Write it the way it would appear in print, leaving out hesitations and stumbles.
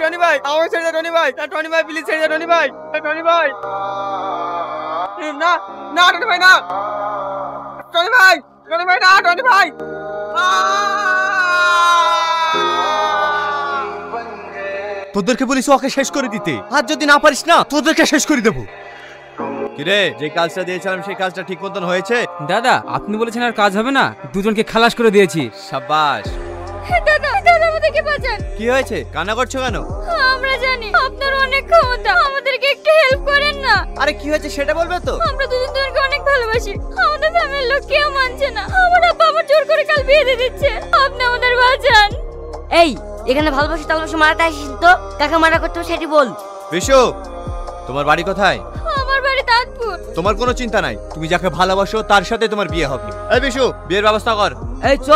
Tony ভাই আমাকে ছেড়ে দে টনি ভাই, টনি ভাই প্লিজ ছেড়ে দে টনি ভাই, টনি ভাই না না টনি ভাই না, টনি ভাই, টনি ভাই না, টনি ভাই তোদেরকে বলিস ওকে শেষ করে দিতে, আর যদি না পারিস না তোদেরকে শেষ করে দেবো। কিরে যে কাজটা দিয়েছিলাম সেই কাজটা ঠিক মতন হয়েছে? দাদা আপনি বলেছেন আর কাজ হবে না, দুজনকে খালাস করে দিয়েছি। সাবাস। দাদা দাদা আমাদেরকে বাঁচান। কি হয়েছে, কান্না করছো কেন? আমরা জানি আপনার অনেক ক্ষমতা, আমাদেরকে একটু হেল্প করেন না। আরে কি হয়েছে সেটা বলবে তো? আমরা দুজন দুজনকে অনেক ভালোবাসি, আমাদের ফ্যামিলির লোক কেউ মানছে না, আমার আব্বা আমার জোর করে কাল বিয়ে দিয়ে দিচ্ছে, আপনি আমাদের বাঁচান। এই এখানে ভালোবাসি তালবাসি মারাটা আসিস তো, কাকে মারা করতে হবে সেটি বল। বিশু তোমার বাড়ি কোথায়? আমার বাড়ি তাজপুর। তোমার কোনো চিন্তা নাই, তুমি যাকে ভালোবাসো তার সাথে তোমার বিয়ে হবে। এই বিশু বিয়ের ব্যবস্থা কর। এই চ